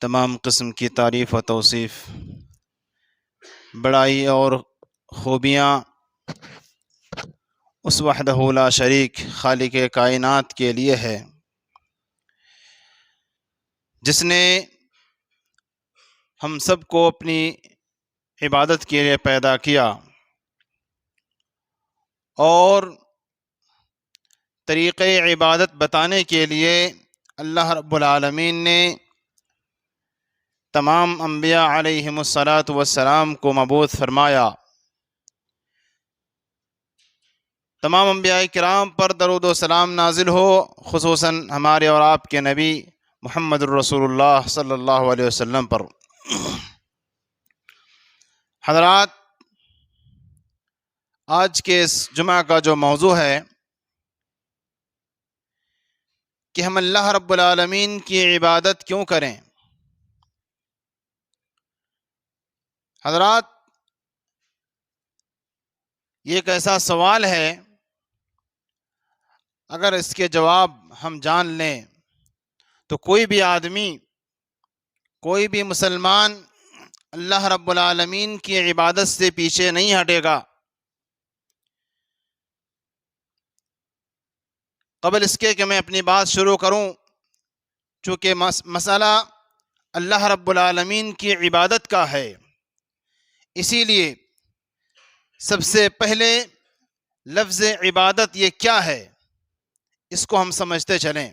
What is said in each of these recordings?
تمام قسم کی تعریف و توصیف، بڑائی اور خوبیاں اس وحدہ لا شریک خالق کائنات کے لیے ہے، جس نے ہم سب کو اپنی عبادت کے لیے پیدا کیا اور طریقۂ عبادت بتانے کے لیے اللہ رب العالمین نے تمام انبیاء علیہم الصلاۃ والسلام کو مبعوث فرمایا۔ تمام انبیاء کرام پر درود و سلام نازل ہو، خصوصاً ہمارے اور آپ کے نبی محمد الرسول اللہ صلی اللہ علیہ وسلم پر۔ حضرات، آج کے اس جمعہ کا جو موضوع ہے کہ ہم اللہ رب العالمین کی عبادت کیوں کریں۔ حضرات، یہ ایک ایسا سوال ہے، اگر اس کے جواب ہم جان لیں تو کوئی بھی آدمی، کوئی بھی مسلمان اللہ رب العالمین کی عبادت سے پیچھے نہیں ہٹے گا۔ قبل اس کے کہ میں اپنی بات شروع کروں، چونکہ مسئلہ اللہ رب العالمین کی عبادت کا ہے، اسی لیے سب سے پہلے لفظ عبادت یہ کیا ہے اس کو ہم سمجھتے چلیں۔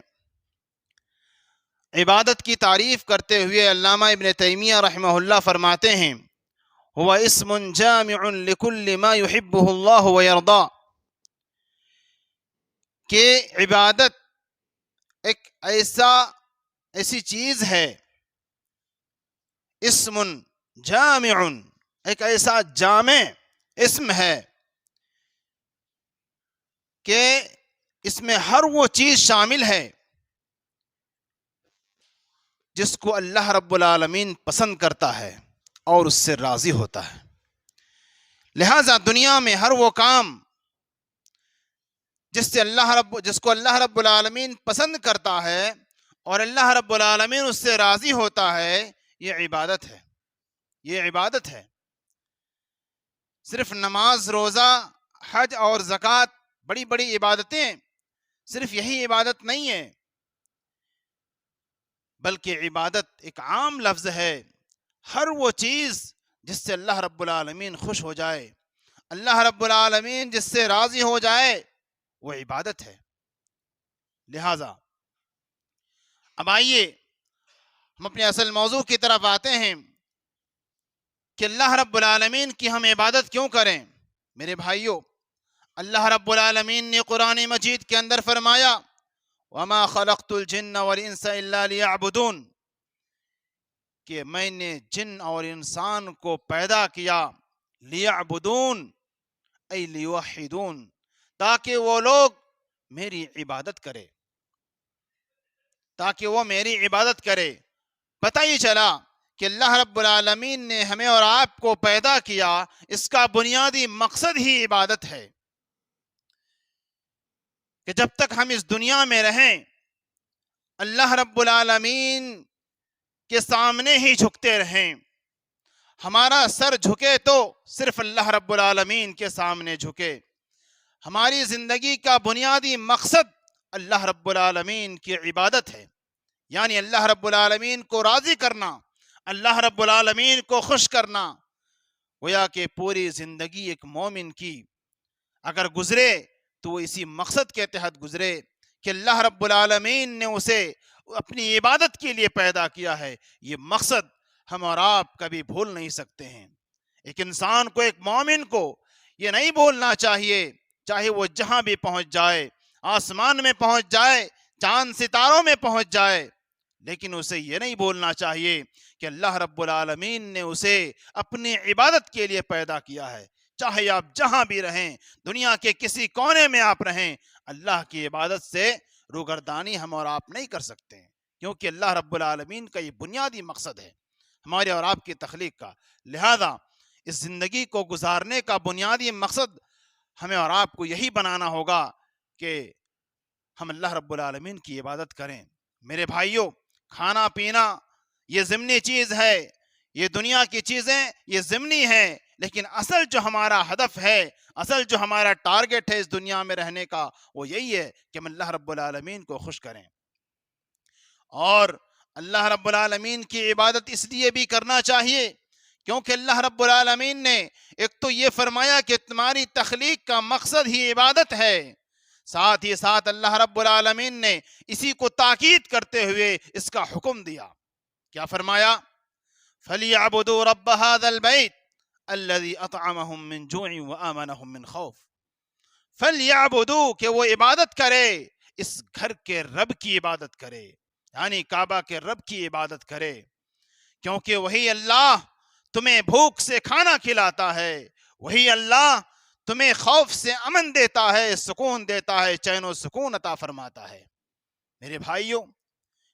عبادت کی تعریف کرتے ہوئے علامہ ابن تیمیہ رحمہ اللہ فرماتے ہیں، هو اسم جامع لكل ما يحبه الله ويرضى، کہ عبادت ایک ایسی چیز ہے، اسم جامع، ایک ایسا جامع اسم ہے کہ اس میں ہر وہ چیز شامل ہے جس کو اللہ رب العالمین پسند کرتا ہے اور اس سے راضی ہوتا ہے۔ لہٰذا دنیا میں ہر وہ کام جس کو اللہ رب العالمین پسند کرتا ہے اور اللہ رب العالمین اس سے راضی ہوتا ہے، یہ عبادت ہے، یہ عبادت ہے۔ صرف نماز، روزہ، حج اور زکوٰۃ، بڑی بڑی عبادتیں، صرف یہی عبادت نہیں ہے، بلکہ عبادت ایک عام لفظ ہے۔ ہر وہ چیز جس سے اللہ رب العالمین خوش ہو جائے، اللہ رب العالمین جس سے راضی ہو جائے، وہ عبادت ہے۔ لہذا اب آئیے ہم اپنے اصل موضوع کی طرف آتے ہیں کہ اللہ رب العالمین کی ہم عبادت کیوں کریں۔ میرے بھائیوں، اللہ رب العالمین نے قرآن مجید کے اندر فرمایا، وَمَا خَلَقْتُ الْجِنَّ وَالْإِنسَ إِلَّا لِيَعْبُدُونَ، کہ میں نے جن اور انسان کو پیدا کیا، لِيَعْبُدُونَ ای لِيُوَحِّدُونَ، تاکہ وہ لوگ میری عبادت کرے، تاکہ وہ میری عبادت کرے۔ پتہ ہی چلا کہ اللہ رب العالمین نے ہمیں اور آپ کو پیدا کیا، اس کا بنیادی مقصد ہی عبادت ہے، کہ جب تک ہم اس دنیا میں رہیں اللہ رب العالمین کے سامنے ہی جھکتے رہیں۔ ہمارا سر جھکے تو صرف اللہ رب العالمین کے سامنے جھکے۔ ہماری زندگی کا بنیادی مقصد اللہ رب العالمین کی عبادت ہے، یعنی اللہ رب العالمین کو راضی کرنا، اللہ رب العالمین کو خوش کرنا۔ گویا کہ پوری زندگی ایک مومن کی اگر گزرے تو وہ اسی مقصد کے تحت گزرے کہ اللہ رب العالمین نے اسے اپنی عبادت کے لیے پیدا کیا ہے۔ یہ مقصد ہم اور آپ کبھی بھول نہیں سکتے ہیں۔ ایک انسان کو، ایک مومن کو یہ نہیں بھولنا چاہیے، چاہے وہ جہاں بھی پہنچ جائے، آسمان میں پہنچ جائے، چاند ستاروں میں پہنچ جائے، لیکن اسے یہ نہیں بولنا چاہیے کہ اللہ رب العالمین نے اسے اپنی عبادت کے لیے پیدا کیا ہے۔ چاہے آپ جہاں بھی رہیں، دنیا کے کسی کونے میں آپ رہیں، اللہ کی عبادت سے روگردانی ہم اور آپ نہیں کر سکتے ہیں، کیونکہ اللہ رب العالمین کا یہ بنیادی مقصد ہے ہمارے اور آپ کی تخلیق کا۔ لہذا اس زندگی کو گزارنے کا بنیادی مقصد ہمیں اور آپ کو یہی بنانا ہوگا کہ ہم اللہ رب العالمین کی عبادت کریں۔ میرے بھائیوں، کھانا پینا یہ ضمنی چیز ہے، یہ دنیا کی چیزیں یہ ضمنی ہیں، لیکن اصل جو ہمارا ہدف ہے، اصل جو ہمارا ٹارگٹ ہے اس دنیا میں رہنے کا، وہ یہی ہے کہ ہم اللہ رب العالمین کو خوش کریں. اور اللہ رب العالمین کی عبادت اس لیے بھی کرنا چاہیے کیونکہ اللہ رب العالمین نے ایک تو یہ فرمایا کہ تمہاری تخلیق کا مقصد ہی عبادت ہے، ساتھ ہی ساتھ اللہ رب العالمین نے اسی کو تاکید کرتے ہوئے اس کا حکم دیا. کیا فرمایا؟ فَلْيَعْبُدُوا رَبَّ هَذَا الْبَيْتِ الَّذِي أَطْعَمَهُم مِّن جُوعٍ وَآمَنَهُم مِّن خَوْفٍ. فَلْيَعْبُدُوا کہ وہ عبادت کرے، اس گھر کے رب کی عبادت کرے، یعنی کعبہ کے رب کی عبادت کرے، کیونکہ وہی اللہ تمہیں بھوک سے کھانا کھلاتا ہے، وہی اللہ تمہیں خوف سے امن دیتا ہے، سکون دیتا ہے، چین و سکون عطا فرماتا ہے. میرے بھائیوں،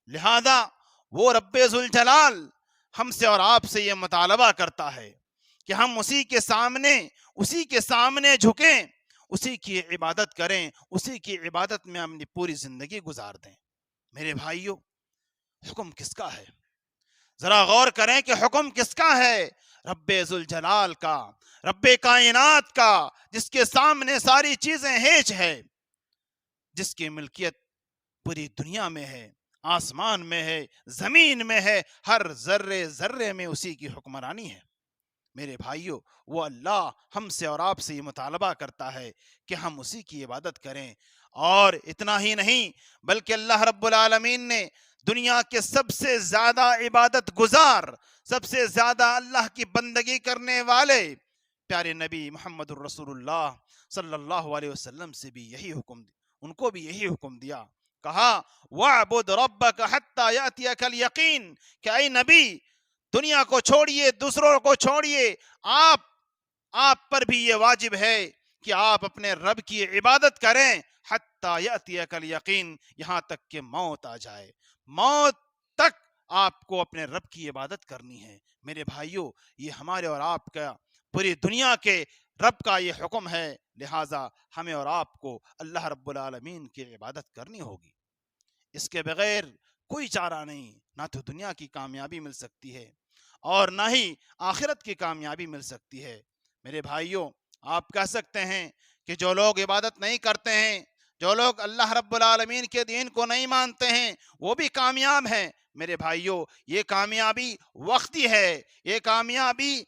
لہذا وہ رب ذوالجلال ہم سے اور آپ سے یہ مطالبہ کرتا ہے کہ ہم اسی کے سامنے جھکیں، اسی کی عبادت کریں، اسی کی عبادت میں اپنی پوری زندگی گزار دیں. میرے بھائیوں، حکم کس کا ہے؟ ذرا غور کریں کہ حکم کس کا ہے؟ رب ذوالجلال کا، رب کائنات کا، جس کے سامنے ساری چیزیں ہیچ ہے، جس کی ملکیت پوری دنیا میں ہے، آسمان میں ہے، زمین میں ہے، ہر ذرے ذرے میں اسی کی حکمرانی ہے. میرے بھائیوں، وہ اللہ ہم سے اور آپ سے یہ مطالبہ کرتا ہے کہ ہم اسی کی عبادت کریں. اور اتنا ہی نہیں بلکہ اللہ رب العالمین نے دنیا کے سب سے زیادہ عبادت گزار، سب سے زیادہ اللہ کی بندگی کرنے والے پیارے نبی محمد الرسول اللہ صلی اللہ علیہ وسلم سے بھی یہی حکم، ان کو بھی یہی حکم دیا. کہا وَاعْبُدْ رَبَّكَ حَتَّى يَأْتِيَكَ الْيَقِينُ کہ اے نبی، دنیا کو چھوڑیے، دوسروں کو چھوڑیے، آپ پر بھی یہ واجب ہے کہ آپ اپنے رب کی عبادت کریں حَتَّى يَأْتِيَكَ الْيَقِينُ، یہاں تک کہ موت آ جائے، موت تک آپ کو اپنے رب کی عبادت کرنی ہے. میرے بھائیوں، یہ ہمارے اور آپ کا، پوری دنیا کے رب کا یہ حکم ہے، لہٰذا ہمیں اور آپ کو اللہ رب العالمین کی عبادت کرنی ہوگی. اس کے بغیر کوئی چارہ نہیں، نہ تو دنیا کی کامیابی مل سکتی ہے اور نہ ہی آخرت کی کامیابی مل سکتی ہے. میرے بھائیوں، آپ کہہ سکتے ہیں کہ جو لوگ عبادت نہیں کرتے ہیں، جو لوگ اللہ رب العالمین کے دین کو نہیں مانتے ہیں، وہ بھی کامیاب ہیں. میرے بھائیوں، یہ کامیابی وقتی ہے، یہ کامیابی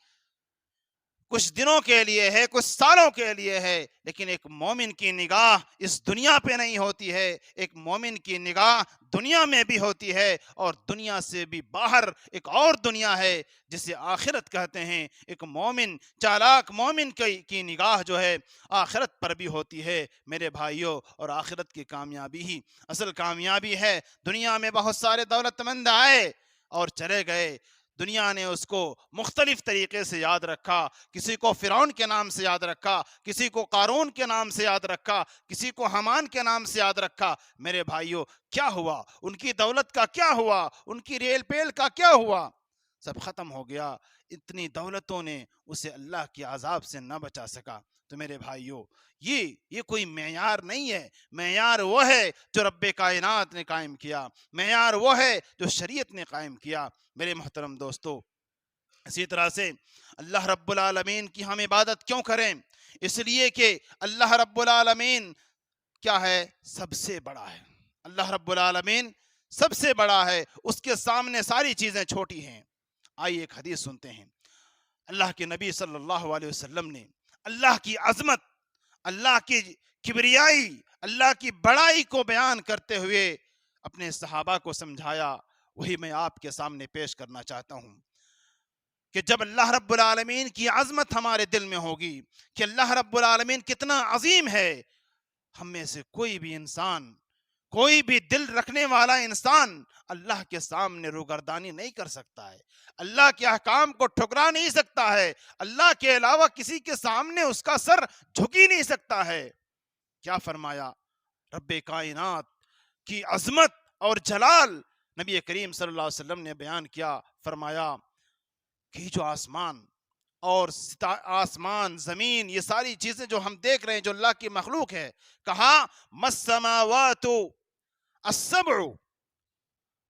کچھ دنوں کے لیے ہے، کچھ سالوں کے لیے ہے، لیکن ایک مومن کی نگاہ اس دنیا پہ نہیں ہوتی ہے، ایک مومن کی نگاہ دنیا میں بھی ہوتی ہے، اور دنیا سے بھی باہر ایک اور دنیا ہے جسے آخرت کہتے ہیں. ایک مومن، چالاک مومن کی نگاہ جو ہے آخرت پر بھی ہوتی ہے. میرے بھائیوں، اور آخرت کی کامیابی ہی اصل کامیابی ہے. دنیا میں بہت سارے دولت مند آئے اور چلے گئے، دنیا نے اس کو مختلف طریقے سے یاد رکھا، کسی کو فرعون کے نام سے یاد رکھا، کسی کو قارون کے نام سے یاد رکھا، کسی کو حامان کے نام سے یاد رکھا. میرے بھائیوں، کیا ہوا؟ ان کی دولت کا کیا ہوا؟ ان کی ریل پیل کا کیا ہوا؟ سب ختم ہو گیا. اتنی دولتوں نے اسے اللہ کے عذاب سے نہ بچا سکا. تو میرے بھائیوں، یہ کوئی معیار نہیں ہے. معیار وہ ہے جو رب کائنات نے قائم کیا، معیار وہ ہے جو شریعت نے قائم کیا. میرے محترم دوستو، اسی طرح سے اللہ رب العالمین کی ہم عبادت کیوں کریں؟ اس لیے کہ اللہ رب العالمین کیا ہے؟ سب سے بڑا ہے. اللہ رب العالمین سب سے بڑا ہے، اس کے سامنے ساری چیزیں چھوٹی ہیں. آئیے ایک حدیث سنتے ہیں. اللہ کے نبی صلی اللہ علیہ وسلم نے اللہ کی عظمت، اللہ کی کبریائی، اللہ کی بڑائی کو بیان کرتے ہوئے اپنے صحابہ کو سمجھایا. وہی میں آپ کے سامنے پیش کرنا چاہتا ہوں کہ جب اللہ رب العالمین کی عظمت ہمارے دل میں ہوگی کہ اللہ رب العالمین کتنا عظیم ہے، ہم میں سے کوئی بھی انسان، کوئی بھی دل رکھنے والا انسان اللہ کے سامنے روگردانی نہیں کر سکتا ہے، اللہ کے احکام کو ٹھکرا نہیں سکتا ہے، اللہ کے علاوہ کسی کے سامنے اس کا سر جھک ہی نہیں سکتا ہے. کیا فرمایا؟ رب کائنات کی عظمت اور جلال نبی کریم صلی اللہ علیہ وسلم نے بیان کیا. فرمایا کہ جو آسمان، زمین، یہ ساری چیزیں جو ہم دیکھ رہے ہیں، جو اللہ کی مخلوق ہے، کہا مَسْسَمَاوَاتُ السَّبْعُ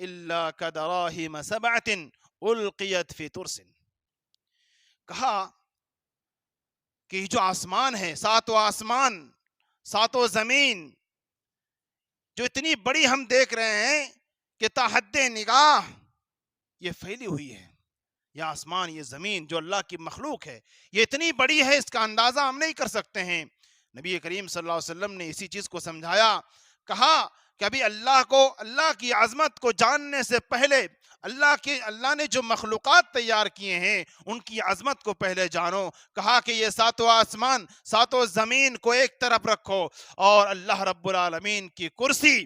إلا كدراهم سبعة ألقيت في ترس. کہا کہ جو آسمان ہے، ساتوں آسمان، ساتوں زمین، جو اتنی بڑی ہم دیکھ رہے ہیں کہ تا حد نگاہ یہ پھیلی ہوئی ہے. یہ آسمان، یہ زمین جو اللہ کی مخلوق ہے، یہ اتنی بڑی ہے، اس کا اندازہ ہم نہیں کر سکتے ہیں. نبی کریم صلی اللہ علیہ وسلم نے اسی چیز کو سمجھایا. کہا کہ ابھی اللہ کو، اللہ کی عظمت کو جاننے سے پہلے اللہ نے جو مخلوقات تیار کیے ہیں ان کی عظمت کو پہلے جانو. کہا کہ یہ ساتوں آسمان، ساتوں زمین کو ایک طرف رکھو اور اللہ رب العالمین کی کرسی،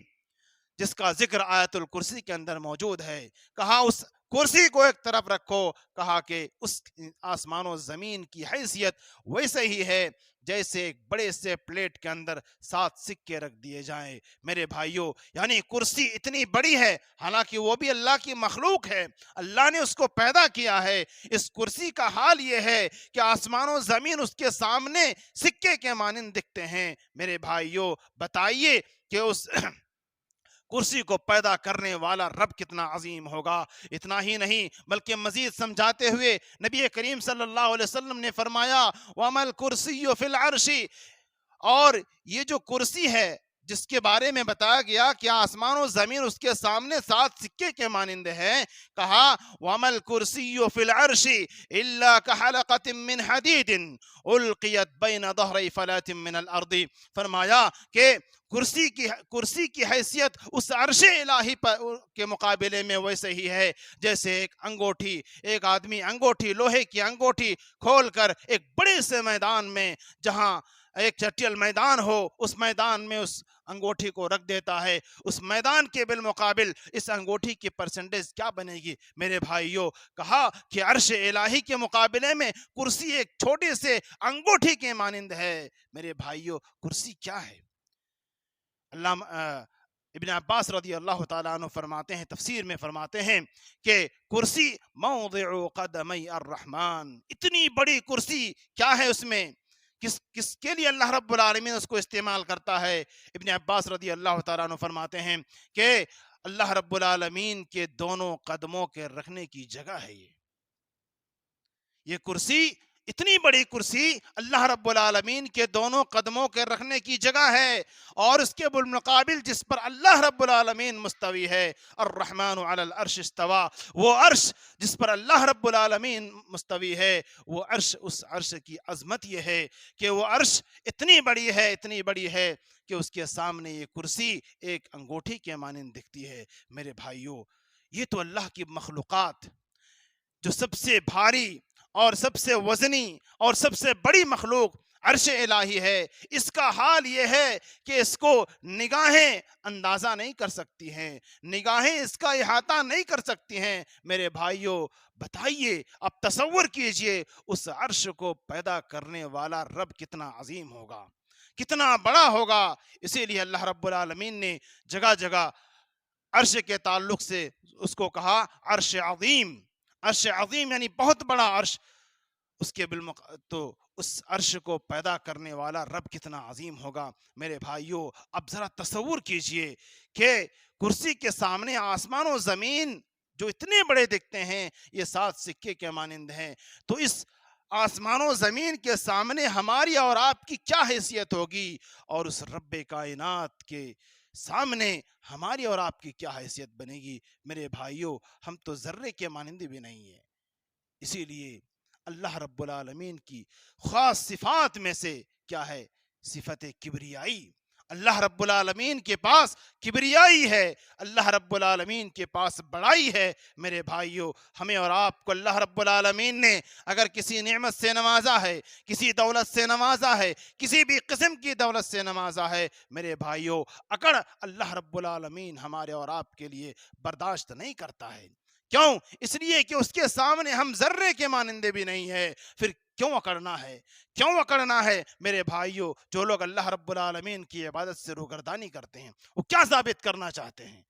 جس کا ذکر آیت الکرسی کے اندر موجود ہے، کہا اس کرسی کو ایک طرف رکھو. کہا کہ اس آسمان و زمین کی حیثیت ویسے ہی ہے جیسے ایک بڑے سے پلیٹ کے اندر 7 سکے رکھ دیے جائیں. میرے بھائیوں، یعنی کرسی اتنی بڑی ہے، حالانکہ وہ بھی اللہ کی مخلوق ہے، اللہ نے اس کو پیدا کیا ہے. اس کرسی کا حال یہ ہے کہ آسمان و زمین اس کے سامنے سکے کے مانند دکھتے ہیں. میرے بھائیوں، بتائیے کہ اس کرسی کو پیدا کرنے والا رب کتنا عظیم ہوگا. اتنا ہی نہیں بلکہ مزید سمجھاتے ہوئے نبی کریم صلی اللہ علیہ وسلم نے فرمایا وَمَا الْكُرْسِيُّ فِي الْعَرْشِ، اور یہ جو کرسی ہے جس کے بارے میں بتایا گیا کہ آسمان و زمین اس کے سامنے 7 سکے کے مانند ہے، کہا وَمَا الْكُرْسِيُّ فِي الْعَرْشِ إِلَّا كَحَلَقَةٍ مِّنْ حَدِيدٍ أُلْقِيَتْ بَيْنَ ظَهْرَيْ فَلَاتٍ مِّنَ الْأَرْضِ. فرمایا کہ کرسی کی حیثیت اس عرش الہی کے مقابلے میں ویسے ہی ہے جیسے ایک آدمی انگوٹھی، لوہے کی انگوٹھی کھول کر ایک بڑے سے میدان میں، جہاں ایک چٹیل میدان ہو، اس میدان میں اس انگوٹھی کو رکھ دیتا ہے. اس میدان کے بالمقابل اس انگوٹھی کی پرسنٹیج کیا بنے گی میرے بھائیوں؟ کہا کہ عرش الہی کے مقابلے میں کرسی ایک چھوٹے سے انگوٹھی کے مانند ہے. میرے بھائیوں، کرسی کیا ہے؟ ابن عباس رضی اللہ تعالیٰ عنہ فرماتے ہیں، تفسیر میں فرماتے ہیں کہ کرسی موضع قدمی الرحمن. اتنی بڑی کرسی کیا ہے؟ اس میں کس کے لیے اللہ رب العالمین اس کو استعمال کرتا ہے؟ ابن عباس رضی اللہ تعالیٰ عنہ فرماتے ہیں کہ اللہ رب العالمین کے دونوں قدموں کے رکھنے کی جگہ ہے. یہ کرسی، اتنی بڑی کرسی اللہ رب العالمین کے دونوں قدموں کے رکھنے کی جگہ ہے. اور اس کے بالمقابل جس پر اللہ رب العالمین مستوی ہے، الرحمن علی العرش استوى، وہ عرش جس پر اللہ رب العالمین مستوی ہے، وہ عرش، اس عرش کی عظمت یہ ہے کہ وہ عرش اتنی بڑی ہے کہ اس کے سامنے یہ کرسی ایک انگوٹھی کے مانند دکھتی ہے. میرے بھائیوں، یہ تو اللہ کی مخلوقات، جو سب سے بھاری اور سب سے وزنی اور سب سے بڑی مخلوق عرش الہی ہے، اس کا حال یہ ہے کہ اس کو نگاہیں اندازہ نہیں کر سکتی ہیں، نگاہیں اس کا احاطہ نہیں کر سکتی ہیں. میرے بھائیوں، بتائیے، اب تصور کیجئے اس عرش کو پیدا کرنے والا رب کتنا عظیم ہوگا، کتنا بڑا ہوگا. اسی لیے اللہ رب العالمین نے جگہ جگہ عرش کے تعلق سے اس کو کہا عرش عظیم. عرش عظیم یعنی بہت بڑا عرش. اس کے تو اس عرش کو پیدا کرنے والا رب کتنا عظیم ہوگا. میرے بھائیوں، اب ذرا تصور کیجئے کہ کرسی کے سامنے آسمان و زمین جو اتنے بڑے دکھتے ہیں یہ 7 سکے کے مانند ہیں، تو اس آسمان و زمین کے سامنے ہماری اور آپ کی کیا حیثیت ہوگی، اور اس رب کائنات کے سامنے ہماری اور آپ کی کیا حیثیت بنے گی. میرے بھائیوں، ہم تو ذرے کے مانند بھی نہیں ہیں. اسی لیے اللہ رب العالمین کی خاص صفات میں سے کیا ہے؟ صفت کبریائی. اللہ رب العالمین کے پاس کبریائی ہے، اللہ رب العالمین کے پاس بڑائی ہے. میرے بھائیوں، ہمیں اور آپ کو اللہ رب العالمین نے اگر کسی نعمت سے نوازا ہے، کسی دولت سے نوازا ہے، کسی بھی قسم کی دولت سے نوازا ہے، میرے بھائیوں، اگر اللہ رب العالمین ہمارے اور آپ کے لیے برداشت نہیں کرتا ہے، کیوں؟ اس لیے کہ اس کے سامنے ہم ذرے کے مانندے بھی نہیں ہے. پھر کیوں اکڑنا ہے؟ میرے بھائیوں، جو لوگ اللہ رب العالمین کی عبادت سے روگردانی کرتے ہیں، وہ کیا ثابت کرنا چاہتے ہیں؟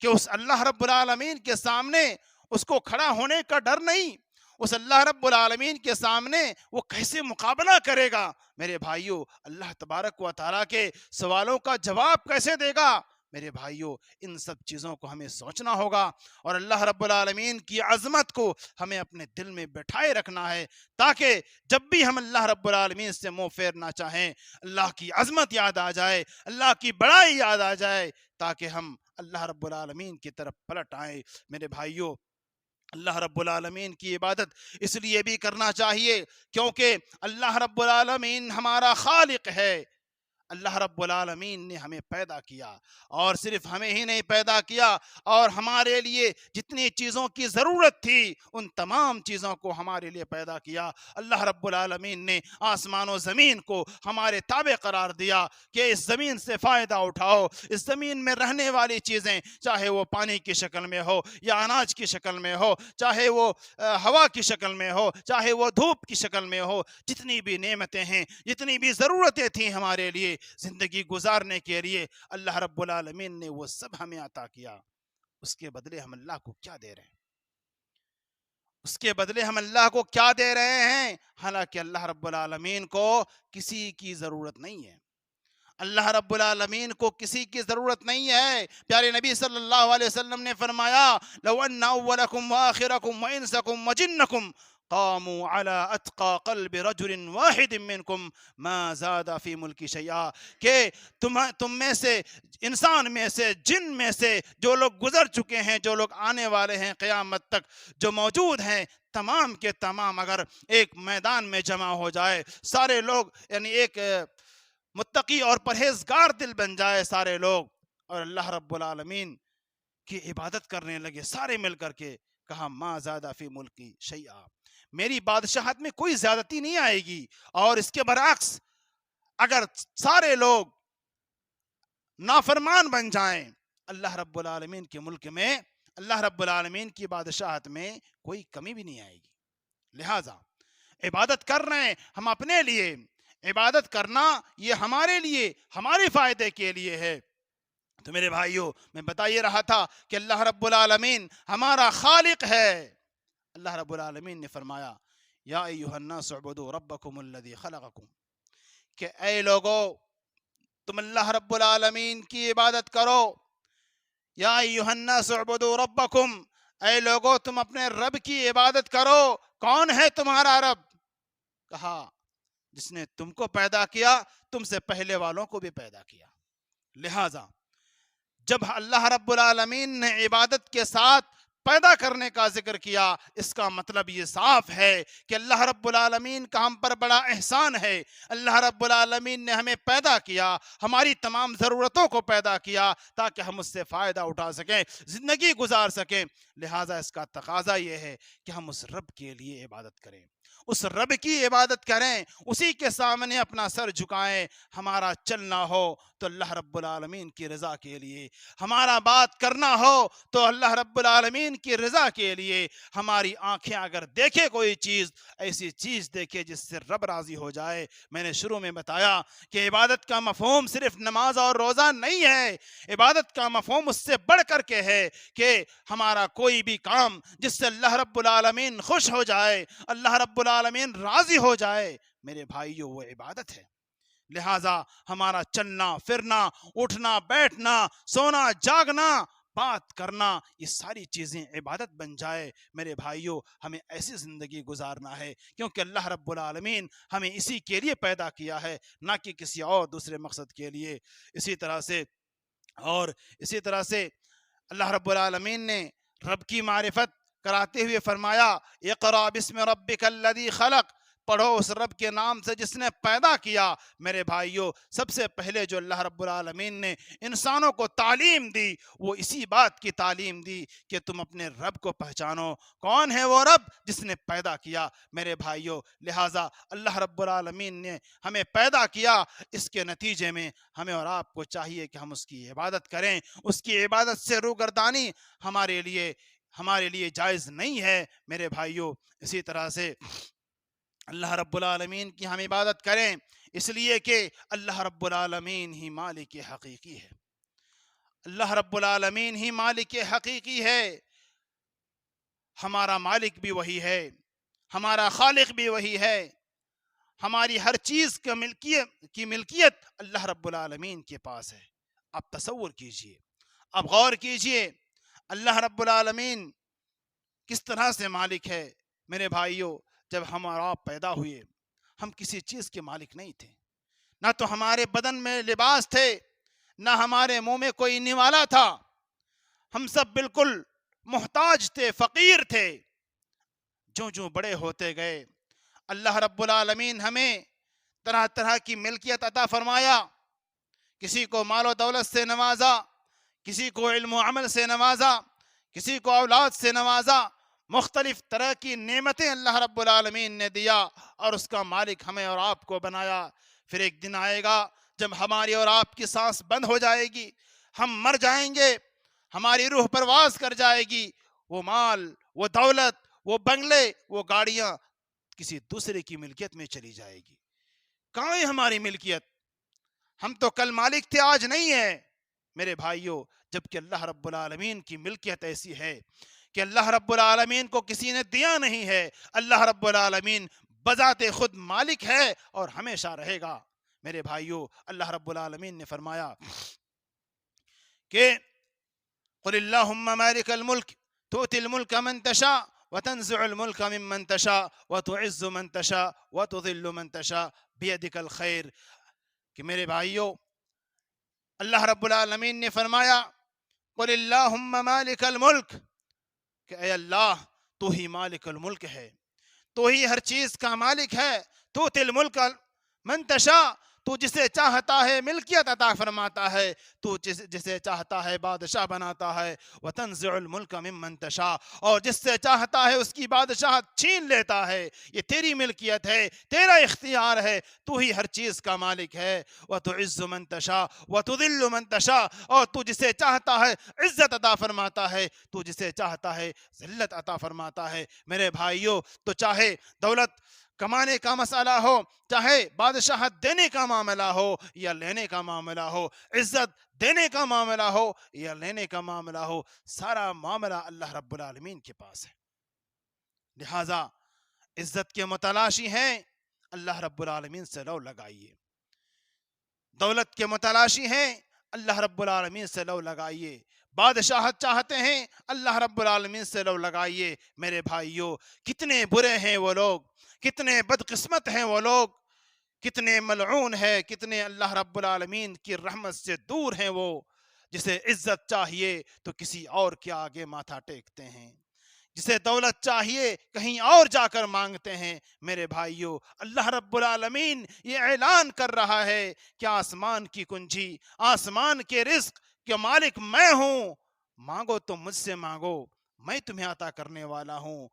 کہ اس اللہ رب العالمین کے سامنے اس کو کھڑا ہونے کا ڈر نہیں، اس اللہ رب العالمین کے سامنے وہ کیسے مقابلہ کرے گا؟ میرے بھائیوں، اللہ تبارک و تعالیٰ کے سوالوں کا جواب کیسے دے گا؟ میرے بھائیوں، ان سب چیزوں کو ہمیں سوچنا ہوگا، اور اللہ رب العالمین کی عظمت کو ہمیں اپنے دل میں بٹھائے رکھنا ہے، تاکہ جب بھی ہم اللہ رب العالمین سے منہ پھیرنا چاہیں، اللہ کی عظمت یاد آ جائے، اللہ کی بڑائی یاد آ جائے، تاکہ ہم اللہ رب العالمین کی طرف پلٹ آئیں۔ میرے بھائیوں، اللہ رب العالمین کی عبادت اس لیے بھی کرنا چاہیے کیونکہ اللہ رب العالمین ہمارا خالق ہے۔ اللہ رب العالمین نے ہمیں پیدا کیا، اور صرف ہمیں ہی نہیں پیدا کیا، اور ہمارے لیے جتنی چیزوں کی ضرورت تھی ان تمام چیزوں کو ہمارے لیے پیدا کیا۔ اللہ رب العالمین نے آسمان و زمین کو ہمارے تابع قرار دیا کہ اس زمین سے فائدہ اٹھاؤ۔ اس زمین میں رہنے والی چیزیں، چاہے وہ پانی کی شکل میں ہو یا اناج کی شکل میں ہو، چاہے وہ ہوا کی شکل میں ہو، چاہے وہ دھوپ کی شکل میں ہو، جتنی بھی نعمتیں ہیں، جتنی بھی ضرورتیں تھیں ہمارے لیے زندگی گزارنے کے لیے، اللہ رب العالمین نے وہ سب ہمیں عطا کیا۔ اس کے بدلے ہم اللہ کو کیا دے رہے ہیں؟ اس کے بدلے ہم اللہ کو کیا دے رہے ہیں؟ حالانکہ اللہ رب العالمین کو کسی کی ضرورت نہیں ہے۔ اللہ رب العالمین کو کسی کی ضرورت نہیں ہے۔ پیارے نبی صلی اللہ علیہ وسلم نے فرمایا، لو ان اولکم وآخرکم وانسکم وجنکم قاموا على اتقى قلب رجل واحد منکم ما زاد فی ملکی شیئا، کہ تم میں سے، انسان میں سے، جن میں سے جو لوگ گزر چکے ہیں، جو لوگ آنے والے ہیں قیامت تک، جو موجود ہیں، تمام کے تمام اگر ایک میدان میں جمع ہو جائے، سارے لوگ، یعنی ایک متقی اور پرہیزگار دل بن جائے سارے لوگ، اور اللہ رب العالمین کی عبادت کرنے لگے سارے مل کر کے، کہا ما زیادہ فی ملکی شیئا، میری بادشاہت میں کوئی زیادتی نہیں آئے گی۔ اور اس کے برعکس اگر سارے لوگ نافرمان بن جائیں، اللہ رب العالمین کے ملک میں، اللہ رب العالمین کی بادشاہت میں کوئی کمی بھی نہیں آئے گی۔ لہٰذا عبادت کر رہے ہیں ہم اپنے لیے، عبادت کرنا یہ ہمارے لیے، ہمارے فائدے کے لیے ہے۔ تو میرے بھائیوں، میں بتا یہ رہا تھا کہ اللہ رب العالمین ہمارا خالق ہے۔ اللہ رب العالمین نے فرمایا، یا ایھا الناس اعبدوا ربکم الذی خلقکم، کہ اے لوگو تم اللہ رب العالمین کی عبادت کرو۔ یا ایھا الناس اعبدوا ربکم، اے لوگو تم اپنے رب کی عبادت کرو۔ کون ہے تمہارا رب؟ کہا جس نے تم کو پیدا کیا، تم سے پہلے والوں کو بھی پیدا کیا۔ لہٰذا جب اللہ رب العالمین نے عبادت کے ساتھ پیدا کرنے کا ذکر کیا، اس کا مطلب یہ صاف ہے کہ اللہ رب العالمین کا ہم پر بڑا احسان ہے۔ اللہ رب العالمین نے ہمیں پیدا کیا، ہماری تمام ضرورتوں کو پیدا کیا تاکہ ہم اس سے فائدہ اٹھا سکیں، زندگی گزار سکیں۔ لہٰذا اس کا تقاضا یہ ہے کہ ہم اس رب کے لیے عبادت کریں، اس رب کی عبادت کریں، اسی کے سامنے اپنا سر جھکائیں۔ ہمارا چلنا ہو تو اللہ رب العالمین کی رضا کے لیے، ہمارا بات کرنا ہو تو اللہ رب العالمین کی رضا کے لیے، ہماری آنکھیں اگر دیکھے کوئی چیز، ایسی چیز دیکھے جس سے رب راضی ہو جائے۔ میں نے شروع میں بتایا کہ عبادت کا مفہوم صرف نماز اور روزہ نہیں ہے، عبادت کا مفہوم اس سے بڑھ کر کے ہے کہ ہمارا کوئی بھی کام جس سے اللہ رب العالمین خوش ہو جائے، اللہ رب العالمین راضی ہو جائے، میرے بھائیو وہ عبادت ہے۔ لہٰذا ہمارا چلنا پھرنا، اٹھنا بیٹھنا، سونا جاگنا، بات کرنا، یہ ساری چیزیں عبادت بن جائے۔ میرے بھائیو ہمیں ایسی زندگی گزارنا ہے کیونکہ اللہ رب العالمین ہمیں اسی کے لیے پیدا کیا ہے، نہ کہ کسی اور دوسرے مقصد کے لیے۔ اسی طرح سے اللہ رب العالمین نے رب کی معرفت کراتے ہوئے فرمایا، اقرأ بسم ربک الذی خلق، پڑھو اس رب کے نام سے جس نے پیدا کیا۔ میرے بھائیو، سب سے پہلے جو اللہ رب العالمین نے انسانوں کو تعلیم دی، وہ اسی بات کی تعلیم دی کہ تم اپنے رب کو پہچانو۔ کون ہے وہ رب؟ جس نے پیدا کیا۔ میرے بھائیو، لہٰذا اللہ رب العالمین نے ہمیں پیدا کیا، اس کے نتیجے میں ہمیں اور آپ کو چاہیے کہ ہم اس کی عبادت کریں۔ اس کی عبادت سے روگردانی ہمارے لیے جائز نہیں ہے۔ میرے بھائیو، اسی طرح سے اللہ رب العالمین کی ہم عبادت کریں، اس لیے کہ اللہ رب العالمین ہی مالک حقیقی ہے۔ اللہ رب العالمین ہی مالک حقیقی ہے، ہمارا مالک بھی وہی ہے۔ ہمارا خالق بھی وہی ہے. ہماری ہر چیز کی ملکیت اللہ رب العالمین کے پاس ہے. آپ تصور کیجئے, آپ غور کیجئے, اللہ رب العالمین کس طرح سے مالک ہے. میرے بھائیوں, جب ہم اور آپ پیدا ہوئے ہم کسی چیز کے مالک نہیں تھے. نہ تو ہمارے بدن میں لباس تھے, نہ ہمارے منہ میں کوئی نوالا تھا. ہم سب بالکل محتاج تھے, فقیر تھے. جو بڑے ہوتے گئے اللہ رب العالمین ہمیں طرح طرح کی ملکیت عطا فرمایا. کسی کو مال و دولت سے نوازا, کسی کو علم و عمل سے نوازا, کسی کو اولاد سے نوازا. مختلف طرح کی نعمتیں اللہ رب العالمین نے دیا اور اس کا مالک ہمیں اور آپ کو بنایا. پھر ایک دن آئے گا جب ہماری اور آپ کی سانس بند ہو جائے گی, ہم مر جائیں گے, ہماری روح پرواز کر جائے گی. وہ مال, وہ دولت, وہ بنگلے, وہ گاڑیاں کسی دوسرے کی ملکیت میں چلی جائے گی. کہاں ہے ہماری ملکیت؟ ہم تو کل مالک تھے, آج نہیں ہے. میرے بھائیوں, جبکہ اللہ رب العالمین کی ملکیت ایسی ہے کہ اللہ رب العالمین کو کسی نے دیا نہیں ہے. اللہ رب العالمین بذات خود مالک ہے اور ہمیشہ رہے گا. میرے بھائیوں, اللہ رب العالمین نے فرمایا کہ قل اللہم مالک الملک تؤتی الملک من تشاء وتنزع الملک ممن تشاء وتعز من تشاء وتذل من تشاء بیدک الخیر. کہ میرے بھائیوں, اللہ رب العالمین نے فرمایا قل اللہم مالک الملک, کہ اے اللہ تو ہی مالک الملک ہے, تو ہی ہر چیز کا مالک ہے. تؤتی الملک من تشاء, تو جسے چاہتا ہے ملکیت عطا فرماتا ہے, تو جسے چاہتا ہے بادشاہ بناتا ہے. وتنزع الملک ممن تشاء, اور جس سے چاہتا ہے اس کی بادشاہت چھین لیتا ہے. یہ تیری ملکیت ہے, تیرا اختیار ہے, تو ہی ہر چیز کا مالک ہے. وتعز من تشاء وتذل من تشاء, اور تو جسے چاہتا ہے عزت عطا فرماتا ہے, تو جسے چاہتا ہے ذلت عطا فرماتا ہے. میرے بھائیوں, تو چاہے دولت کمانے کا مسئلہ ہو, چاہے بادشاہت دینے کا معاملہ ہو یا لینے کا معاملہ ہو, عزت دینے کا معاملہ ہو یا لینے کا معاملہ ہو, سارا معاملہ اللہ رب العالمین کے پاس ہے. لہذا عزت کے متلاشی ہیں, اللہ رب العالمین سے لو لگائیے. دولت کے متلاشی ہیں, اللہ رب العالمین سے لو لگائیے. بادشاہت چاہتے ہیں, اللہ رب العالمین سے لو لگائیے. میرے بھائیوں, کتنے برے ہیں وہ لوگ, کتنے بدقسمت ہیں وہ لوگ, کتنے ملعون ہیں, کتنے اللہ رب العالمین کی رحمت سے دور ہیں وہ, جسے عزت چاہیے تو کسی اور کے آگے ماتھا ٹیکتے ہیں, جسے دولت چاہیے کہیں اور جا کر مانگتے ہیں. میرے بھائیوں, اللہ رب العالمین یہ اعلان کر رہا ہے کہ آسمان کی کنجی, آسمان کے رزق کے مالک میں ہوں, مانگو تو مجھ سے مانگو, میں تمہیں عطا کرنے والا ہوں.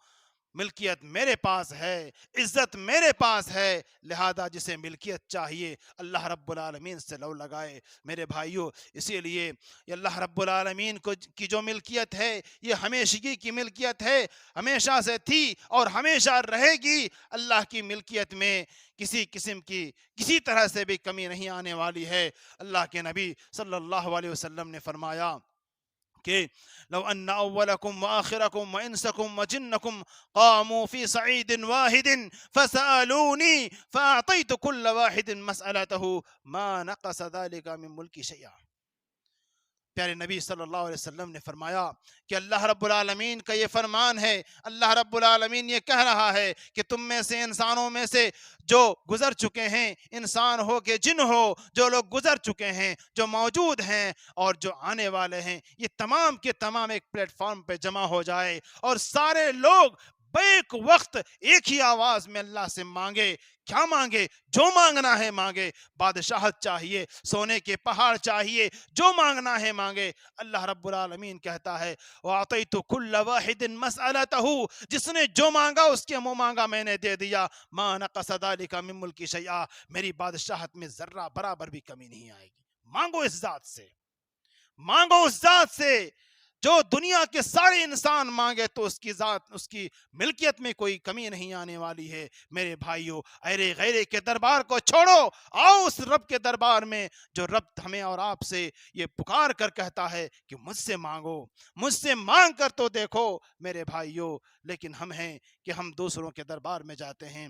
ملکیت میرے پاس ہے, عزت میرے پاس ہے. لہذا جسے ملکیت چاہیے اللہ رب العالمین سے لو لگائے. میرے بھائیوں, اسی لیے اللہ رب العالمین کی جو ملکیت ہے یہ ہمیشگی کی ملکیت ہے, ہمیشہ سے تھی اور ہمیشہ رہے گی. اللہ کی ملکیت میں کسی قسم کی کسی طرح سے بھی کمی نہیں آنے والی ہے. اللہ کے نبی صلی اللہ علیہ وسلم نے فرمایا کہ لو ان اولکم وآخرکم وانسکم وجنکم قاموا فی صعید واحد فسألونی فاعطیت کل واحد مسئلته ما نقص ذلك من ملکی شیئا. پیارے نبی صلی اللہ علیہ وسلم نے فرمایا کہ اللہ رب العالمین کا یہ فرمان ہے, اللہ رب العالمین یہ کہہ رہا ہے کہ تم میں سے, انسانوں میں سے جو گزر چکے ہیں, انسان ہو کہ جن ہو, جو لوگ گزر چکے ہیں, جو موجود ہیں اور جو آنے والے ہیں, یہ تمام کے تمام ایک پلیٹ فارم پہ جمع ہو جائے اور سارے لوگ بیک وقت ایک ہی آواز میں اللہ سے مانگے. کیا مانگے؟ جو مانگنا ہے مانگے. بادشاہت چاہیے, سونے کے پہاڑ چاہیے, جو مانگنا ہے مانگے. اللہ رب العالمین کہتا ہے وَأَعْطَيْتُ كُلَّ وَاحِدٍ مَسْأَلَتَهُ, جس نے جو مانگا اس کے منہ مانگا میں نے دے دیا. مَا نَقَصَ ذَلِكَ مِن مُلْكِ شَيْئًا, میری بادشاہت میں ذرہ برابر بھی کمی نہیں آئے گی. مانگو اس ذات سے, مانگو اس ذات سے جو دنیا کے سارے انسان مانگے تو اس کی ذات اس کی ملکیت میں کوئی کمی نہیں آنے والی ہے۔ میرے بھائیو، ایرے غیرے کے دربار کو چھوڑو، آؤ اس رب کے دربار میں جو رب ہمیں اور آپ سے یہ پکار کر کہتا ہے کہ مجھ سے مانگو، مجھ سے مانگ کر تو دیکھو میرے بھائیو۔ لیکن ہم ہیں کہ ہم دوسروں کے دربار میں جاتے ہیں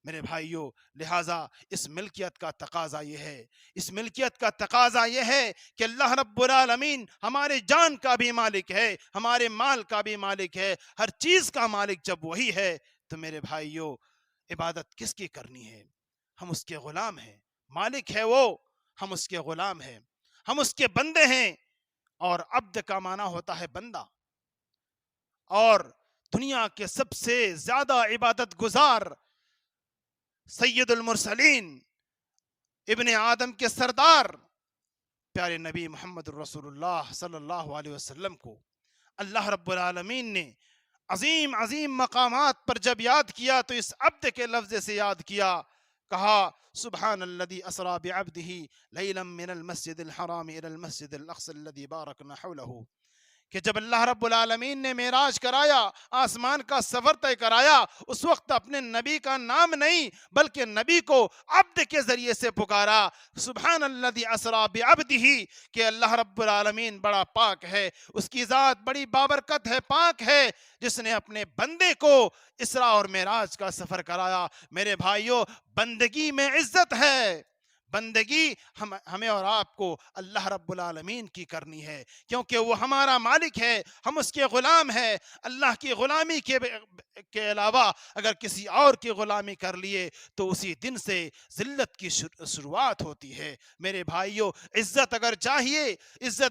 میرے بھائیو۔ لہٰذا اس ملکیت کا تقاضا یہ ہے، اس ملکیت کا تقاضا یہ ہے کہ اللہ رب العالمین ہمارے جان کا بھی مالک ہے، ہمارے مال کا بھی مالک ہے، ہر چیز کا مالک جب وہی ہے تو میرے بھائیو عبادت کس کی کرنی ہے؟ ہم اس کے غلام ہیں، مالک ہے وہ، ہم اس کے غلام ہیں، ہم اس کے بندے ہیں۔ اور عبد کا معنی ہوتا ہے بندہ، اور دنیا کے سب سے زیادہ عبادت گزار سید المرسلین، ابن آدم کے سردار پیارے نبی محمد رسول اللہ صلی اللہ علیہ وسلم کو اللہ رب العالمین نے عظیم عظیم مقامات پر جب یاد کیا تو اس عبد کے لفظ سے یاد کیا، کہا سبحان الذی اسری بعبدہ لیلا من المسجد الحرام الى المسجد الاقصى الذی بارکنا حولہ، کہ جب اللہ رب العالمین نے معراج کرایا، آسمان کا سفر طے کرایا، اس وقت اپنے نبی کا نام نہیں بلکہ نبی کو عبد کے ذریعے سے پکارا، سبحان الذی اسری بعبدہ، کہ اللہ رب العالمین بڑا پاک ہے، اس کی ذات بڑی بابرکت ہے، پاک ہے، جس نے اپنے بندے کو اسراء اور معراج کا سفر کرایا۔ میرے بھائیو، بندگی میں عزت ہے، بندگی ہمیں اور آپ کو اللہ رب العالمین کی کرنی ہے، کیونکہ وہ ہمارا مالک ہے، ہم اس کے غلام ہیں۔ اللہ کی غلامی کے علاوہ اگر کسی اور کی غلامی کر لیے تو اسی دن سے ذلت کی شروعات ہوتی ہے۔ میرے بھائیو، عزت اگر چاہیے،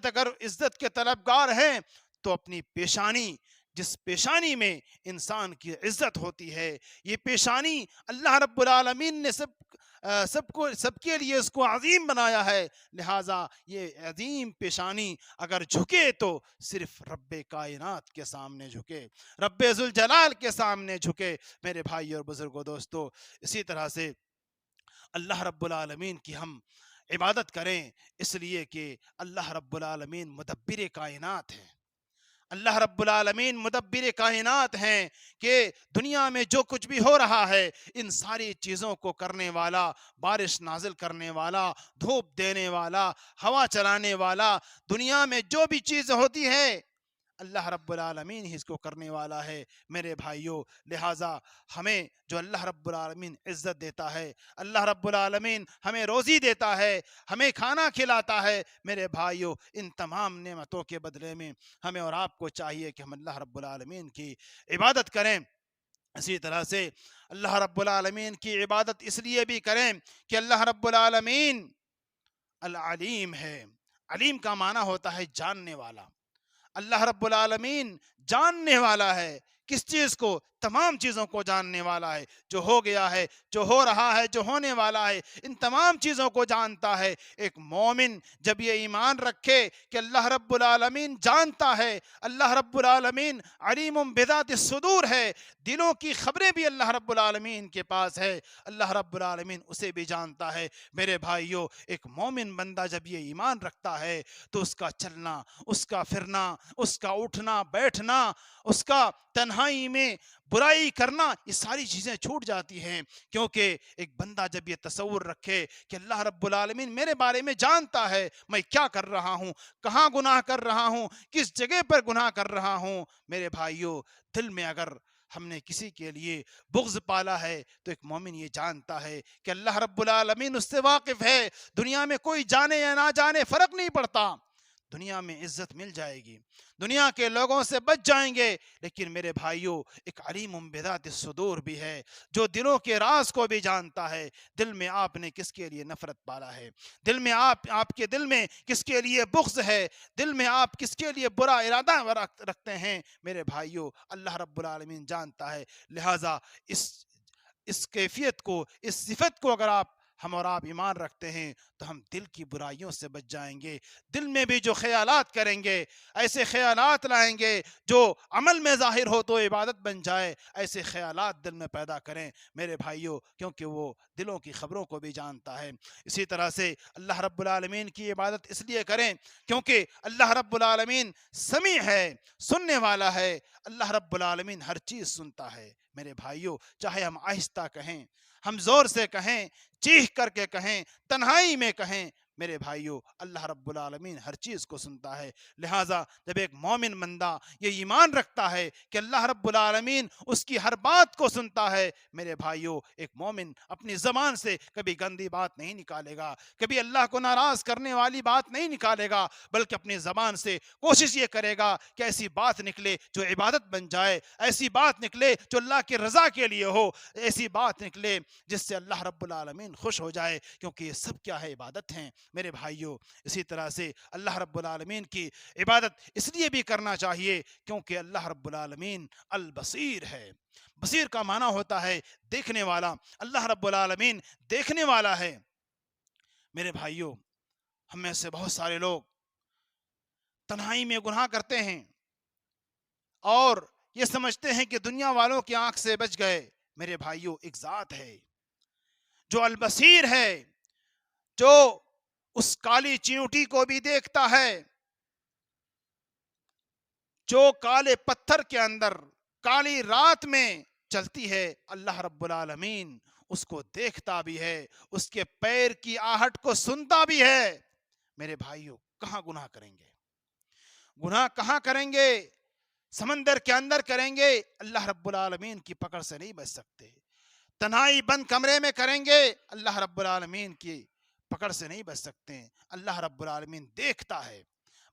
اگر عزت کے طلبگار ہیں تو اپنی پیشانی، جس پیشانی میں انسان کی عزت ہوتی ہے، یہ پیشانی اللہ رب العالمین نے سب کے لیے اس کو عظیم بنایا ہے، لہٰذا یہ عظیم پیشانی اگر جھکے تو صرف رب کائنات کے سامنے جھکے، رب ذوالجلال کے سامنے جھکے۔ میرے بھائی اور بزرگوں، دوستو، اسی طرح سے اللہ رب العالمین کی ہم عبادت کریں، اس لیے کہ اللہ رب العالمین مدبر کائنات ہیں، اللہ رب العالمین مدبر کائنات ہیں، کہ دنیا میں جو کچھ بھی ہو رہا ہے ان ساری چیزوں کو کرنے والا، بارش نازل کرنے والا، دھوپ دینے والا، ہوا چلانے والا، دنیا میں جو بھی چیز ہوتی ہے اللہ رب العالمین ہی اس کو کرنے والا ہے۔ میرے بھائیوں، لہٰذا ہمیں جو اللہ رب العالمین عزت دیتا ہے، اللہ رب العالمین ہمیں روزی دیتا ہے، ہمیں کھانا کھلاتا ہے، میرے بھائیوں، ان تمام نعمتوں کے بدلے میں ہمیں اور آپ کو چاہیے کہ ہم اللہ رب العالمین کی عبادت کریں۔ اسی طرح سے اللہ رب العالمین کی عبادت اس لیے بھی کریں کہ اللہ رب العالمین العلیم ہے۔ علیم کا معنی ہوتا ہے جاننے والا۔ اللہ رب العالمین جاننے والا ہے، کس چیز کو؟ تمام چیزوں کو جاننے والا ہے، جو ہو گیا ہے، جو ہو رہا ہے، جو ہونے والا ہے، ان تمام چیزوں کو جانتا ہے۔ ایک مومن جب یہ ایمان رکھے کہ اللہ رب العالمین جانتا ہے، اللہ رب العالمین علیم بذات الصدور ہے، دلوں کی خبریں بھی اللہ رب العالمین کے پاس ہے، اللہ رب العالمین اسے بھی جانتا ہے۔ میرے بھائیوں، ایک مومن بندہ جب یہ ایمان رکھتا ہے تو اس کا چلنا، اس کا پھرنا، اس کا اٹھنا بیٹھنا، اس کا تنہائی میں برائی کرنا، یہ ساری چیزیں چھوٹ جاتی ہیں، کیونکہ ایک بندہ جب یہ تصور رکھے کہ اللہ رب العالمین میرے بارے میں جانتا ہے، میں کیا کر رہا ہوں، کہاں گناہ کر رہا ہوں، کس جگہ پر گناہ کر رہا ہوں، میرے بھائیوں، دل میں اگر ہم نے کسی کے لیے بغض پالا ہے تو ایک مومن یہ جانتا ہے کہ اللہ رب العالمین اس سے واقف ہے، دنیا میں کوئی جانے یا نہ جانے فرق نہیں پڑتا، دنیا میں عزت مل جائے گی، دنیا کے لوگوں سے بچ جائیں گے، لیکن میرے بھائیوں، ایک علیم بذات الصدور بھی ہے، جو دلوں کے راز کو بھی جانتا ہے۔ دل میں آپ نے کس کے لیے نفرت پالا ہے، دل میں آپ کے دل میں کس کے لیے بغض ہے، دل میں آپ کس کے لیے برا ارادہ رکھتے ہیں، میرے بھائیوں، اللہ رب العالمین جانتا ہے۔ لہٰذا اس کیفیت کو، اس صفت کو اگر آپ ہم اور آپ ایمان رکھتے ہیں تو ہم دل کی برائیوں سے بچ جائیں گے. دل میں بھی جو خیالات کریں گے، ایسے خیالات لائیں گے جو عمل میں ظاہر ہو تو عبادت بن جائے، ایسے خیالات دل میں پیدا کریں میرے بھائیوں، کیونکہ وہ دلوں کی خبروں کو بھی جانتا ہے. اسی طرح سے اللہ رب العالمین کی عبادت اس لیے کریں کیونکہ اللہ رب العالمین سمیع ہے، سننے والا ہے. اللہ رب العالمین ہر چیز سنتا ہے میرے بھائیوں، چاہے ہم آہستہ کہیں، ہم زور سے کہیں، چیخ کر کے کہیں، تنہائی میں کہیں، میرے بھائیوں اللہ رب العالمین ہر چیز کو سنتا ہے. لہٰذا جب ایک مومن بندہ یہ ایمان رکھتا ہے کہ اللہ رب العالمین اس کی ہر بات کو سنتا ہے، میرے بھائیوں ایک مومن اپنی زبان سے کبھی گندی بات نہیں نکالے گا، کبھی اللہ کو ناراض کرنے والی بات نہیں نکالے گا، بلکہ اپنی زبان سے کوشش یہ کرے گا کہ ایسی بات نکلے جو عبادت بن جائے، ایسی بات نکلے جو اللہ کی رضا کے لیے ہو، ایسی بات نکلے جس سے اللہ رب العالمین خوش ہو جائے، کیونکہ یہ سب کیا ہے؟ عبادت ہیں میرے بھائیوں. اسی طرح سے اللہ رب العالمین کی عبادت اس لیے بھی کرنا چاہیے کیونکہ اللہ رب العالمین البصیر ہے. بصیر کا معنی ہوتا ہے دیکھنے والا. اللہ رب العالمین دیکھنے والا ہے. میرے بھائیوں ہم میں سے بہت سارے لوگ تنہائی میں گناہ کرتے ہیں اور یہ سمجھتے ہیں کہ دنیا والوں کی آنکھ سے بچ گئے. میرے بھائیوں ایک ذات ہے جو البصیر ہے، جو اس کالی چیونٹی کو بھی دیکھتا ہے، جو کالے پتھر کے اندر کالی رات میں چلتی ہے. اللہ رب العالمین اس کو دیکھتا بھی ہے، اس کے پیر کی آہٹ کو سنتا بھی ہے. میرے بھائیوں کہاں گناہ کریں گے؟ گناہ کہاں کریں گے؟ سمندر کے اندر کریں گے، اللہ رب العالمین کی پکڑ سے نہیں بچ سکتے. تنہائی بند کمرے میں کریں گے، اللہ رب العالمین کی پکڑ سے نہیں بچ سکتے. اللہ رب العالمین دیکھتا ہے،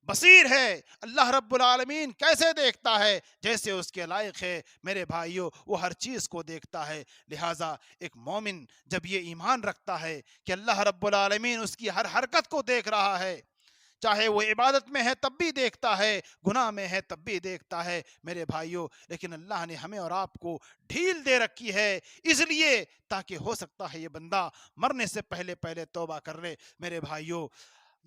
بصیر ہے. اللہ رب العالمین کیسے دیکھتا ہے؟ جیسے اس کے لائق ہے میرے بھائیوں، وہ ہر چیز کو دیکھتا ہے. لہٰذا ایک مومن جب یہ ایمان رکھتا ہے کہ اللہ رب العالمین اس کی ہر حرکت کو دیکھ رہا ہے، چاہے وہ عبادت میں ہے تب بھی دیکھتا ہے، گناہ میں ہے تب بھی دیکھتا ہے میرے بھائیوں. لیکن اللہ نے ہمیں اور آپ کو ڈھیل دے رکھی ہے اس لیے تاکہ ہو سکتا ہے یہ بندہ مرنے سے پہلے توبہ کر لے. میرے بھائیوں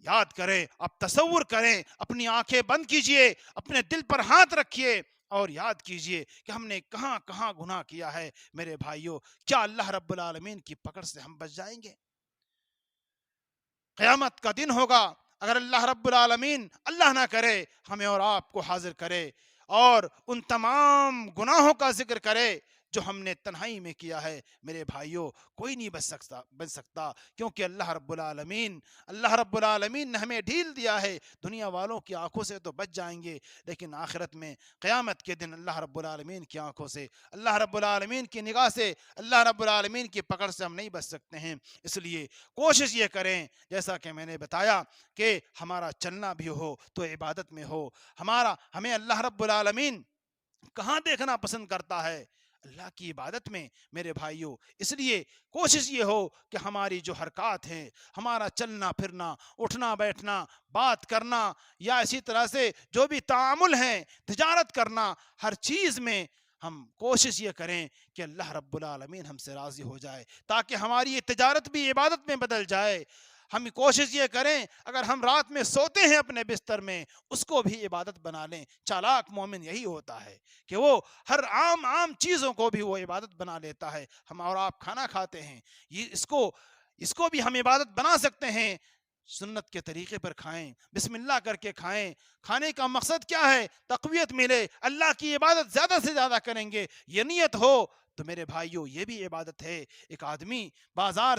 یاد کریں، اب تصور کریں، اپنی آنکھیں بند کیجئے، اپنے دل پر ہاتھ رکھیے اور یاد کیجئے کہ ہم نے کہاں کہاں گناہ کیا ہے. میرے بھائیوں کیا اللہ رب العالمین کی پکڑ سے ہم بچ جائیں گے؟ قیامت کا دن ہوگا، اگر اللہ رب العالمین اللہ نہ کرے ہمیں اور آپ کو حاضر کرے اور ان تمام گناہوں کا ذکر کرے جو ہم نے تنہائی میں کیا ہے، میرے بھائیوں کوئی نہیں بچ سکتا کیونکہ اللہ رب العالمین نے ہمیں ڈھیل دیا ہے. دنیا والوں کی آنکھوں سے تو بچ جائیں گے، لیکن آخرت میں قیامت کے دن اللہ رب العالمین کی آنکھوں سے، اللہ رب العالمین کی نگاہ سے، اللہ رب العالمین کی پکڑ سے ہم نہیں بچ سکتے ہیں. اس لیے کوشش یہ کریں جیسا کہ میں نے بتایا کہ ہمارا چلنا بھی ہو تو عبادت میں ہو. ہمیں اللہ رب العالمین کہاں دیکھنا پسند کرتا ہے؟ اللہ کی عبادت میں میرے بھائیوں. اس لیے کوشش یہ ہو کہ ہماری جو حرکات ہیں، ہمارا چلنا پھرنا، اٹھنا بیٹھنا، بات کرنا، یا اسی طرح سے جو بھی تعامل ہیں، تجارت کرنا، ہر چیز میں ہم کوشش یہ کریں کہ اللہ رب العالمین ہم سے راضی ہو جائے تاکہ ہماری یہ تجارت بھی عبادت میں بدل جائے. ہم کوشش یہ کریں اگر ہم رات میں سوتے ہیں اپنے بستر میں اس کو بھی عبادت بنا لیں. چالاک مومن یہی ہوتا ہے کہ وہ ہر عام چیزوں کو بھی وہ عبادت بنا لیتا ہے. ہم اور آپ کھانا کھاتے ہیں، اس کو بھی ہم عبادت بنا سکتے ہیں. سنت کے طریقے پر کھائیں، بسم اللہ کر کے کھائیں. کھانے کا مقصد کیا ہے؟ تقویت ملے، اللہ کی عبادت زیادہ سے زیادہ کریں گے، یہ نیت ہو تو میرے بھائیوں یہ بھی عبادت ہے. ایک آدمی بازار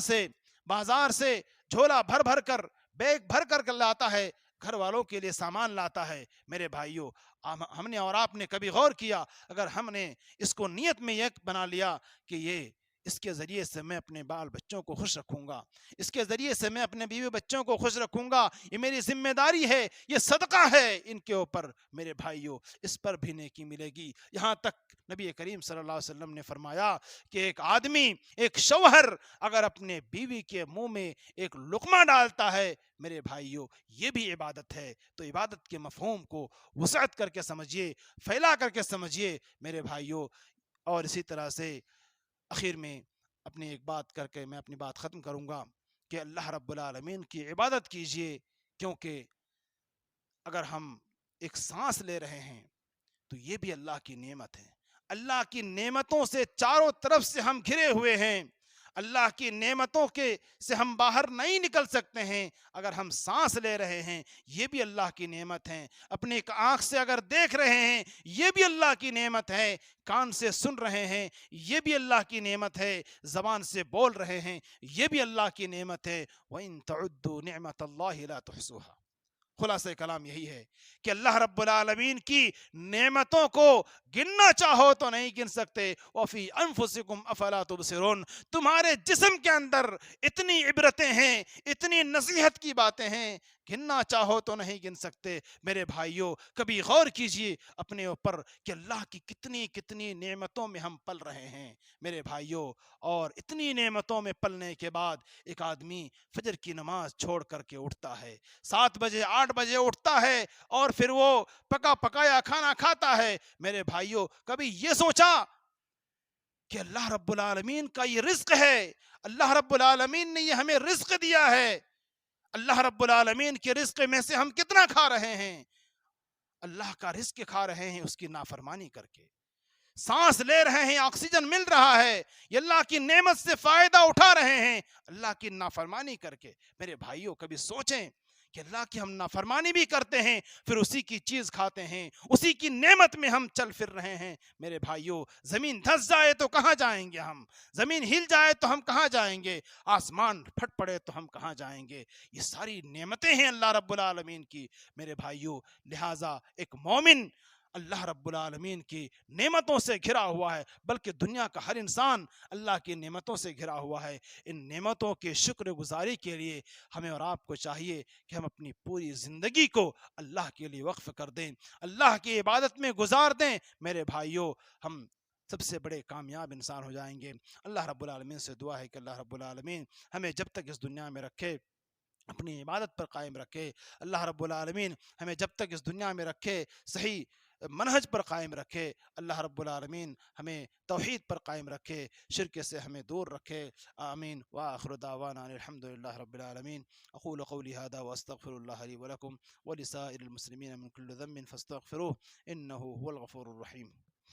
سے جھولا بھر کر، بیگ بھر کر لاتا ہے، گھر والوں کے لیے سامان لاتا ہے. میرے بھائیوں ہم نے اور آپ نے کبھی غور کیا اگر ہم نے اس کو نیت میں یہ بنا لیا کہ اس کے ذریعے سے میں اپنے بال بچوں کو خوش رکھوں گا، اس کے ذریعے سے میں اپنے بیوی بچوں کو خوش رکھوں گا، یہ میری ذمہ داری ہے، یہ صدقہ ہے ان کے اوپر، میرے بھائیوں اس پر بھی نیکی ملے گی. یہاں تک نبی کریم صلی اللہ علیہ وسلم نے فرمایا کہ ایک آدمی، ایک شوہر اگر اپنے بیوی کے منہ میں ایک لقمہ ڈالتا ہے، میرے بھائیوں یہ بھی عبادت ہے. تو عبادت کے مفہوم کو وسعت کر کے سمجھیے، پھیلا کر کے سمجھیے میرے بھائیوں. اور اسی طرح سے آخر میں اپنی ایک بات کر کے میں اپنی بات ختم کروں گا کہ اللہ رب العالمین کی عبادت کیجئے، کیونکہ اگر ہم ایک سانس لے رہے ہیں تو یہ بھی اللہ کی نعمت ہے۔ اللہ کی نعمتوں سے چاروں طرف سے ہم گھرے ہوئے ہیں، اللہ کی نعمتوں کے سے ہم باہر نہیں نکل سکتے ہیں۔ اگر ہم سانس لے رہے ہیں یہ بھی اللہ کی نعمت ہے، اپنی ایک آنکھ سے اگر دیکھ رہے ہیں یہ بھی اللہ کی نعمت ہے، کان سے سن رہے ہیں یہ بھی اللہ کی نعمت ہے، زبان سے بول رہے ہیں یہ بھی اللہ کی نعمت ہے۔ وَإِن تَعُدُّوا نِعْمَةَ اللَّهِ لَا تُحْصُوهَا۔ خلاصہ کلام یہی ہے کہ اللہ رب العالمین کی نعمتوں کو گننا چاہو تو نہیں گن سکتے۔ وفی انفسکم افلا تبصرون، تمہارے جسم کے اندر اتنی عبرتیں ہیں، اتنی نصیحت کی باتیں ہیں، گننا چاہو تو نہیں گن سکتے۔ میرے بھائیوں، کبھی غور کیجئے اپنے اوپر کہ اللہ کی کتنی کتنی نعمتوں میں ہم پل رہے ہیں میرے بھائیوں۔ اور اتنی نعمتوں میں پلنے کے بعد ایک آدمی فجر کی نماز چھوڑ کر کے اٹھتا ہے، 7 بجے 8 بجے اٹھتا ہے اور پھر وہ پکا پکایا کھانا کھاتا ہے۔ میرے بھائیوں، کبھی یہ سوچا کہ اللہ رب العالمین کا یہ رزق ہے، اللہ رب العالمین نے یہ ہمیں رزق دیا ہے، اللہ رب العالمین کے رزق میں سے ہم کتنا کھا رہے ہیں؟ اللہ کا رزق کھا رہے ہیں اس کی نافرمانی کر کے، سانس لے رہے ہیں، آکسیجن مل رہا ہے، یہ اللہ کی نعمت سے فائدہ اٹھا رہے ہیں اللہ کی نافرمانی کر کے۔ میرے بھائیوں، کبھی سوچیں کہ اللہ کی ہم نافرمانی بھی کرتے ہیں، پھر اسی کی چیز کھاتے ہیں، اسی کی نعمت میں ہم چل پھر رہے ہیں۔ میرے بھائیوں، زمین دھس جائے تو کہاں جائیں گے ہم؟ زمین ہل جائے تو ہم کہاں جائیں گے؟ آسمان پھٹ پڑے تو ہم کہاں جائیں گے؟ یہ ساری نعمتیں ہیں اللہ رب العالمین کی میرے بھائیوں۔ لہٰذا ایک مومن اللہ رب العالمین کی نعمتوں سے گھرا ہوا ہے، بلکہ دنیا کا ہر انسان اللہ کی نعمتوں سے گھرا ہوا ہے۔ ان نعمتوں کے شکر گزاری کے لیے ہمیں اور آپ کو چاہیے کہ ہم اپنی پوری زندگی کو اللہ کے لیے وقف کر دیں، اللہ کی عبادت میں گزار دیں۔ میرے بھائیوں، ہم سب سے بڑے کامیاب انسان ہو جائیں گے۔ اللہ رب العالمین سے دعا ہے کہ اللہ رب العالمین ہمیں جب تک اس دنیا میں رکھے اپنی عبادت پر قائم رکھے، اللہ رب العالمین ہمیں جب تک اس دنیا میں رکھے صحیح منہج پر قائم رکھے، اللہ رب العالمین ہمیں توحید پر قائم رکھے، شرک سے ہمیں دور رکھے۔ آمین وآخر دعوانا الحمدللہ رب العالمین۔ اقول قولی هذا واستغفر الله لي ولكم ولسائر المسلمين من كل ذنب فاستغفروه انه هو الغفور الرحيم۔